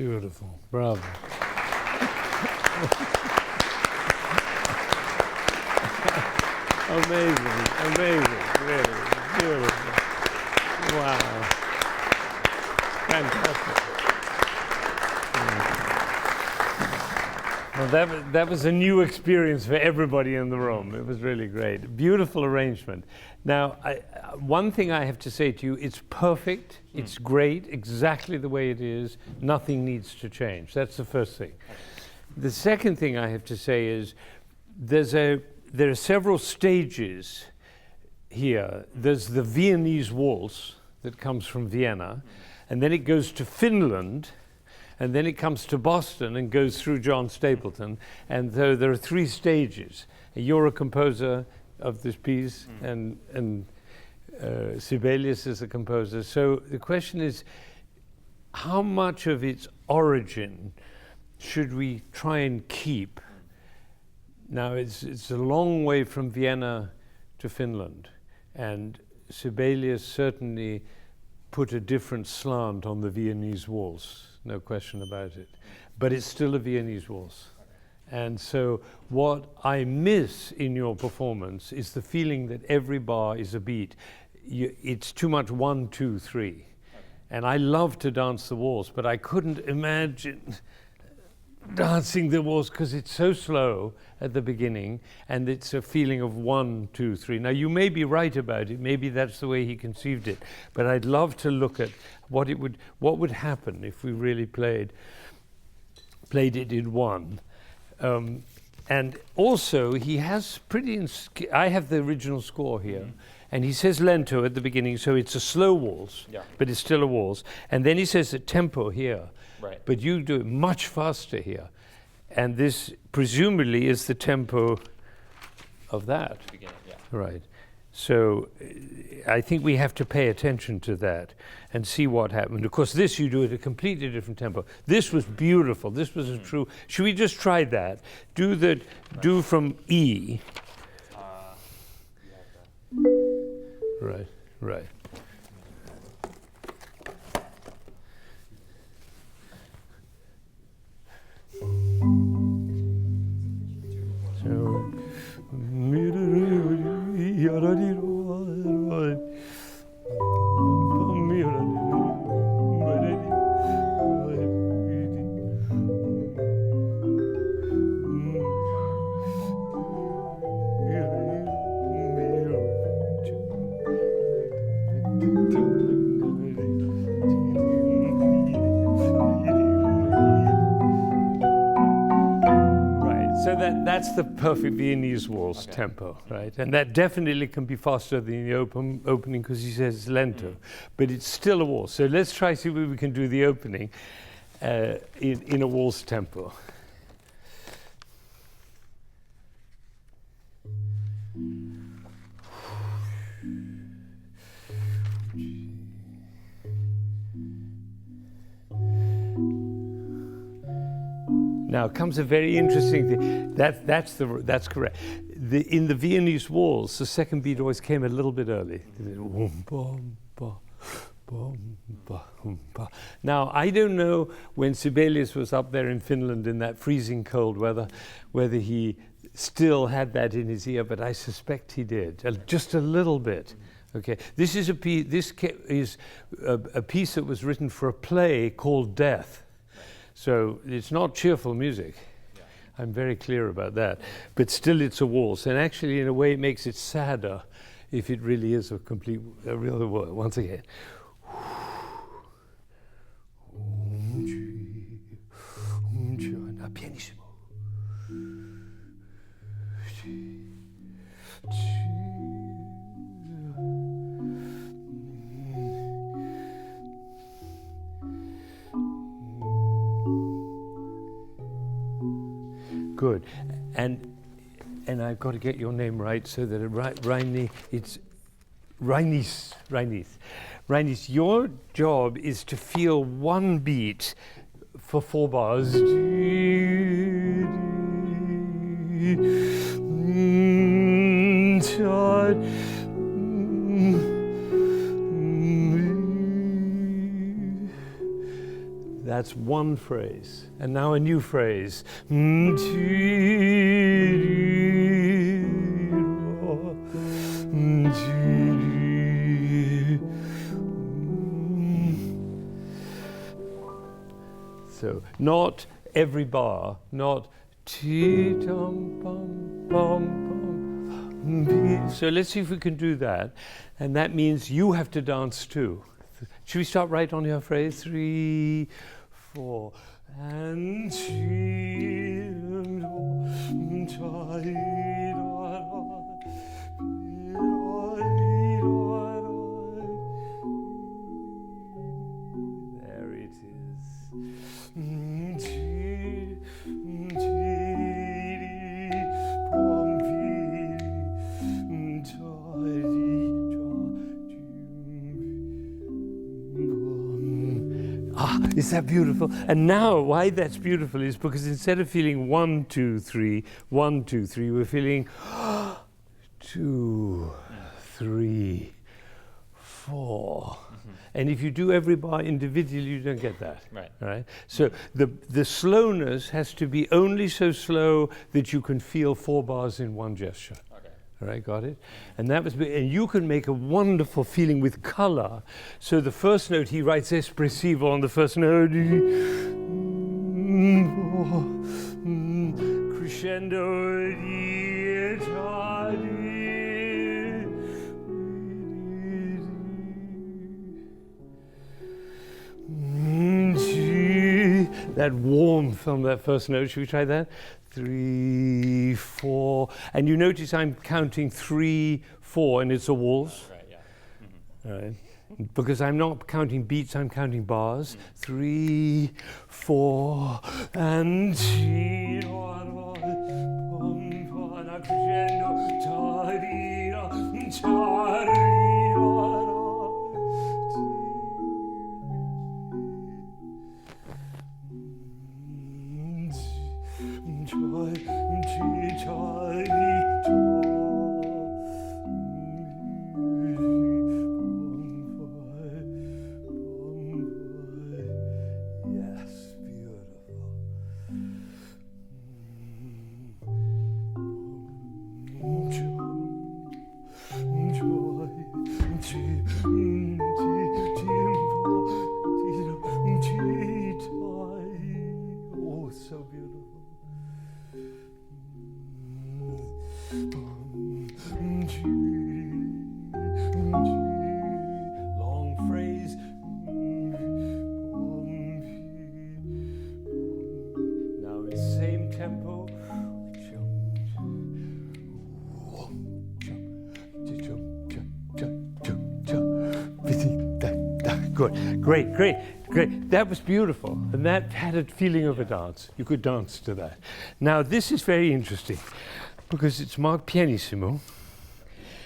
Beautiful. Bravo. Amazing, amazing, really beautiful. Wow. Fantastic. Well, that was a new experience for everybody in the room. It was really great. Beautiful arrangement. Now, one thing I have to say to you, it's perfect, it's great, exactly the way it is, nothing needs to change. That's the first thing. The second thing I have to say is there are several stages here. There's the Viennese waltz that comes from Vienna, and then it goes to Finland, and then it comes to Boston and goes through John Stapleton. And so there are three stages. You're a composer of this piece, and Sibelius is a composer. So the question is, how much of its origin should we try and keep? Now, it's a long way from Vienna to Finland, and Sibelius certainly put a different slant on the Viennese waltz, no question about it. But it's still a Viennese waltz. And so what I miss in your performance is the feeling that every bar is a beat. It's too much 1, 2, 3. And I love to dance the waltz, but I couldn't imagine dancing the waltz because it's so slow at the beginning, and it's a feeling of 1, 2, 3. Now, you may be right about it. Maybe that's the way he conceived it. But I'd love to look at what would happen if we really played it in one. And also, he has I have the original score here, and he says lento at the beginning, so it's a slow waltz, but it's still a waltz. And then he says a tempo here, but you do it much faster here. And this presumably is the tempo of that. Right. So I think we have to pay attention to that and see what happened. Of course, this you do at a completely different tempo. This was beautiful. This was a true. Should we just try that? Do from E. Right. Right. So. So that's the perfect Viennese waltz tempo, right? And that definitely can be faster than the opening because he says lento, but it's still a waltz. So let's try see if we can do the opening in a waltz tempo. Now comes a very interesting thing. That's correct. In the Viennese waltz, the second beat always came a little bit early. Now I don't know when Sibelius was up there in Finland in that freezing cold weather, whether he still had that in his ear, but I suspect he did, just a little bit. Okay, this is a piece. This is a piece that was written for a play called Death. So it's not cheerful music. I'm very clear about that. But still it's a waltz. And actually, in a way, it makes it sadder if it really is a real waltz. Once again. Pianissimo. Good, and I've got to get your name right so that it's Rainice. Your job is to feel one beat for 4 bars. That's one phrase. And now a new phrase. So not every bar, not so let's see if we can do that. And that means you have to dance too. Should we start right on your phrase? 3, 4. And there it is. Is that beautiful? And now why that's beautiful is because instead of feeling 1, 2, 3, 1, 2, 3, we're feeling 2, 3, 4. And if you do every bar individually, you don't get that. Right? So the slowness has to be only so slow that you can feel 4 bars in one gesture. All right, got it? And that was, and you can make a wonderful feeling with color. So the first note, he writes espressivo on the first note. Crescendo. That warmth on that first note. Should we try that? 3, 4, and you notice I'm counting 3, 4, and it's a waltz. Right, yeah. All right. Because I'm not counting beats, I'm counting bars. 3, 4, and yes, beautiful. Oh, so beautiful. Long phrase. Now in same tempo. Good, great. That was beautiful, and that had a feeling of a dance. You could dance to that. Now this is very interesting because it's marked pianissimo,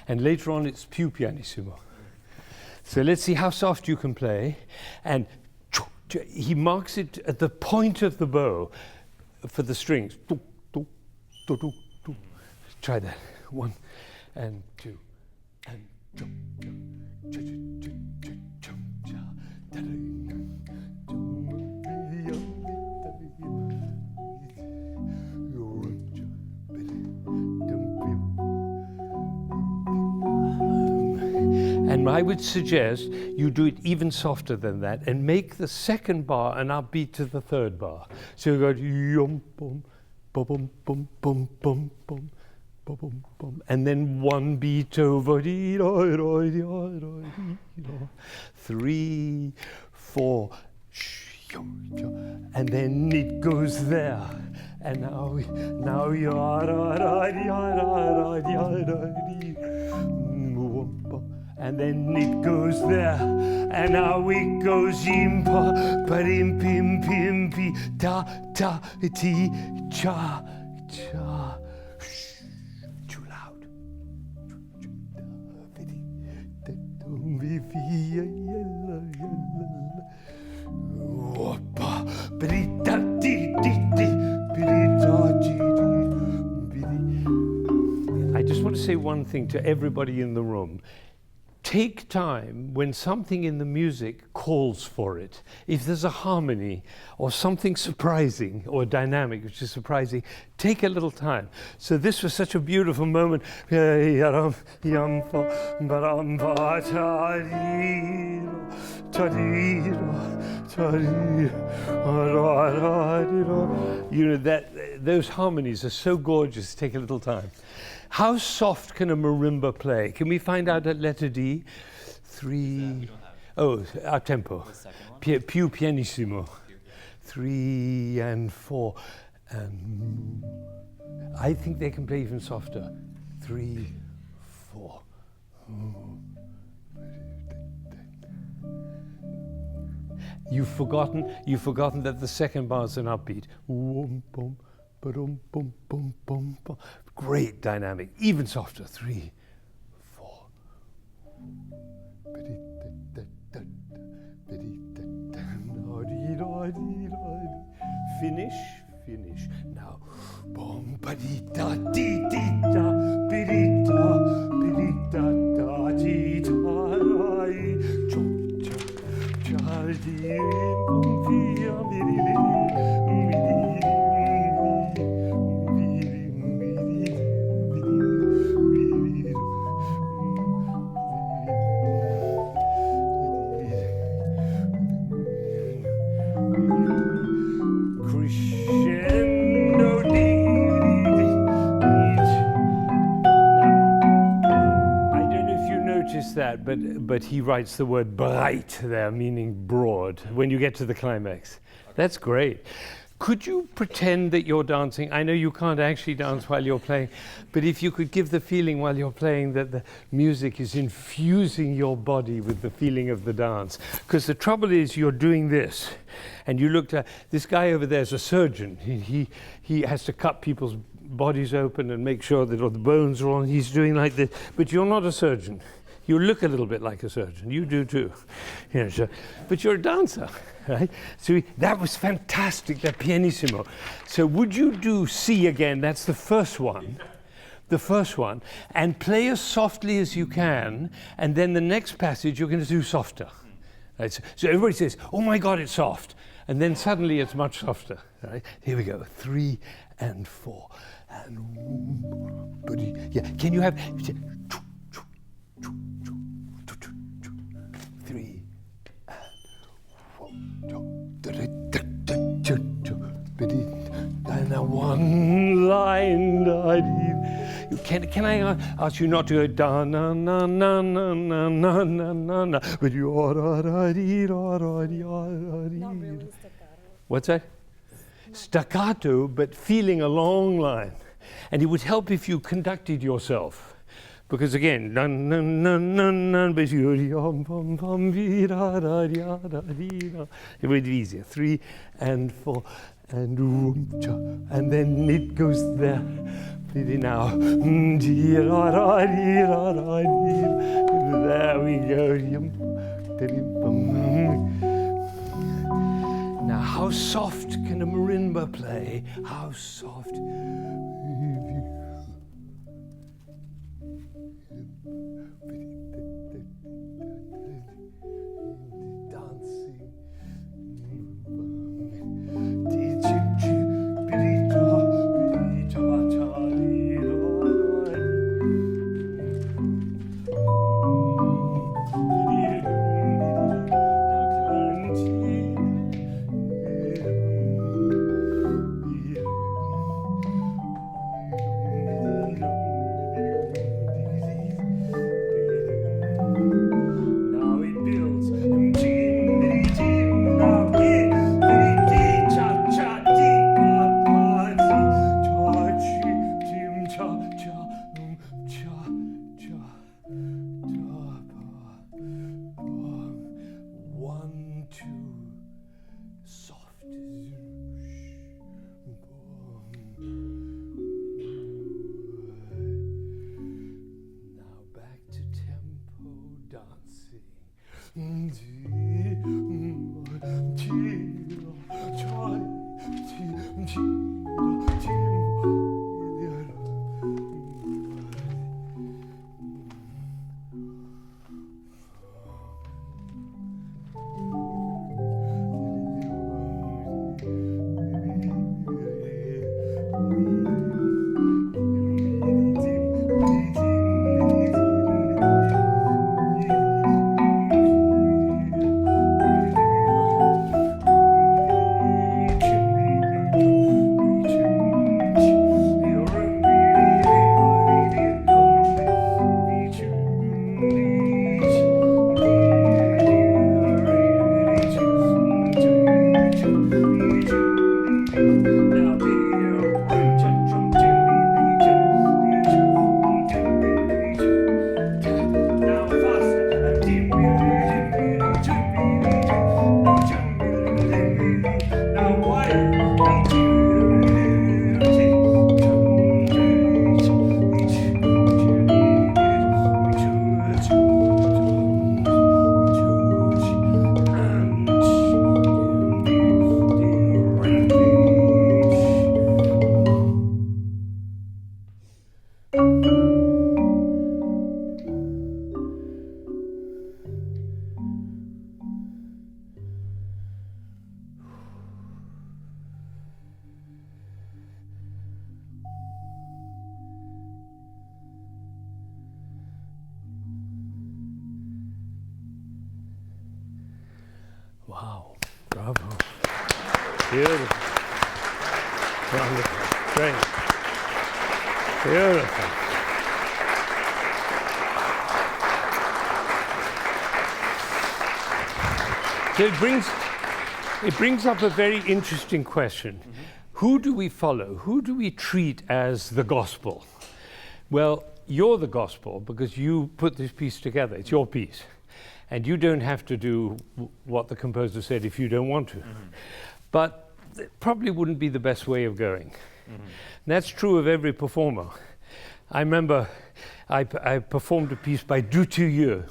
and later on it's più pianissimo. So let's see how soft you can play, and he marks it at the point of the bow for the strings. Try that. 1 and 2 and and I would suggest you do it even softer than that and make the second bar an upbeat to the third bar. So you go yum bum bum bum bum bum bum bum bum, and then one beat over 3, 4, and then it goes there, and now and then it goes there, and now it goes impa, parim pim pim pi, ta ta ti cha cha. Too loud. I just want to say one thing to everybody in the room. take time when something in the music calls for it. If there's a harmony or something surprising or dynamic which is surprising, take a little time. So this was such a beautiful moment. You know, those harmonies are so gorgeous. Take a little time. How soft can a marimba play? Can we find out at letter D? 3. Oh, our tempo. Più pianissimo. 3 and 4. And I think they can play even softer. 3, 4. You've forgotten that the second bar is an upbeat. Great dynamic, even softer. 3, 4. Finish. Now. Boom, ba-dee-da, dee-dee-da, bi-dee-da, bi-dee-da, da, dee-da, cho-cha, cha-dee, boom-fia, bi-dee-dee. That, but he writes the word breit there, meaning broad, when you get to the climax. Okay. That's great. Could you pretend that you're dancing? I know you can't actually dance while you're playing, but if you could give the feeling while you're playing that the music is infusing your body with the feeling of the dance. Because the trouble is you're doing this, and you looked at this guy over there is a surgeon. He has to cut people's bodies open and make sure that all the bones are on. He's doing like this, but you're not a surgeon. You look a little bit like a surgeon. You do too. You know, so, but you're a dancer, right? So that was fantastic, that pianissimo. So would you do C again? That's the first one. The first one. And play as softly as you can. And then the next passage you're going to do softer. Right? So everybody says, oh my God, it's soft. And then suddenly it's much softer. Right? Here we go. 3 and 4. And yeah, can you have... 3 and a one line. Can I ask you not to go da na na na na na na na na na, but you not really staccato. What's that? Staccato, but feeling a long line, and it would help if you conducted yourself. Because again, it would be easier. 3 and 4 and then it goes there. Now, there we go. Now, how soft can a marimba play? How soft? Wow. Bravo. Beautiful. Wonderful. Great. Beautiful. So it brings up a very interesting question. Mm-hmm. Who do we follow? Who do we treat as the gospel? Well, you're the gospel because you put this piece together. It's your piece. And you don't have to do what the composer said if you don't want to. Mm-hmm. But it probably wouldn't be the best way of going. Mm-hmm. And that's true of every performer. I remember I performed a piece by Dutilleux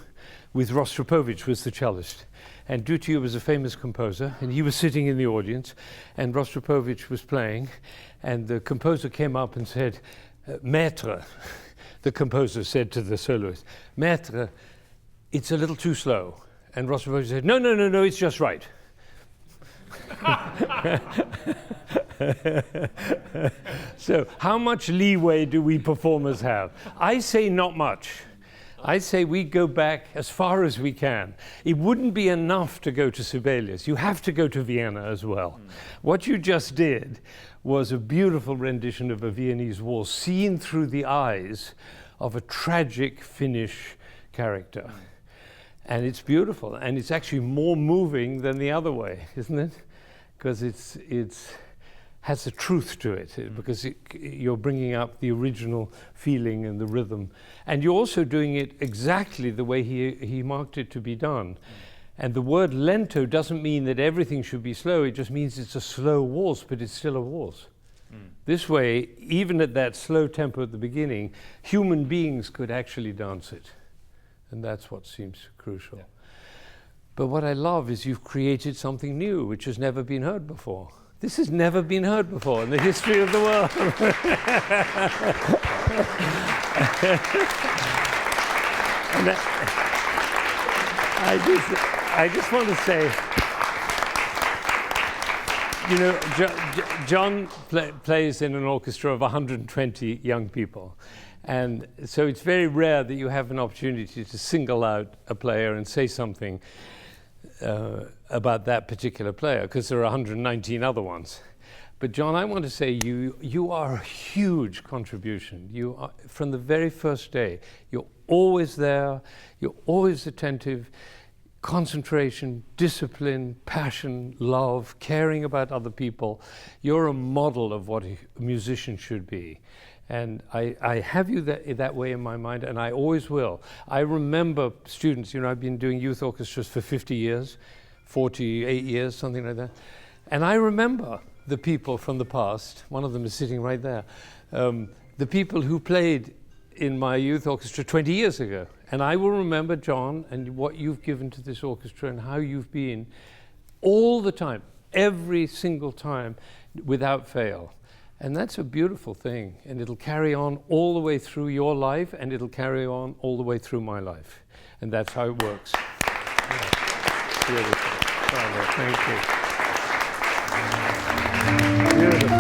with Rostropovich was the cellist. And Dutilleux was a famous composer, and he was sitting in the audience, and Rostropovich was playing, and the composer came up and said, Maître, the composer said to the soloist, Maître, it's a little too slow. And Rostropovich said, no, it's just right. So how much leeway do we performers have? I say not much. I say we go back as far as we can. It wouldn't be enough to go to Sibelius. You have to go to Vienna as well. What you just did was a beautiful rendition of a Viennese waltz seen through the eyes of a tragic Finnish character. And it's beautiful, and it's actually more moving than the other way, isn't it? Because it's has a truth to it, because you're bringing up the original feeling and the rhythm. And you're also doing it exactly the way he marked it to be done. And the word lento doesn't mean that everything should be slow, it just means it's a slow waltz, but it's still a waltz. This way, even at that slow tempo at the beginning, human beings could actually dance it. And that's what seems crucial. Yeah. But what I love is you've created something new, which has never been heard before. This has never been heard before in the history of the world. And I just want to say, you know, John plays in an orchestra of 120 young people. And so it's very rare that you have an opportunity to single out a player and say something about that particular player, because there are 119 other ones. But John, I want to say you are a huge contribution. You are, from the very first day, you're always there, you're always attentive, concentration, discipline, passion, love, caring about other people. You're a model of what a musician should be. And I have you that way in my mind, and I always will. I remember students, you know, I've been doing youth orchestras for 50 years, 48 years, something like that. And I remember the people from the past, one of them is sitting right there, the people who played in my youth orchestra 20 years ago. And I will remember, John, and what you've given to this orchestra and how you've been all the time, every single time, without fail. And that's a beautiful thing, and it'll carry on all the way through your life, and it'll carry on all the way through my life. And that's how it works. Yeah. Beautiful. Thank you. Beautiful.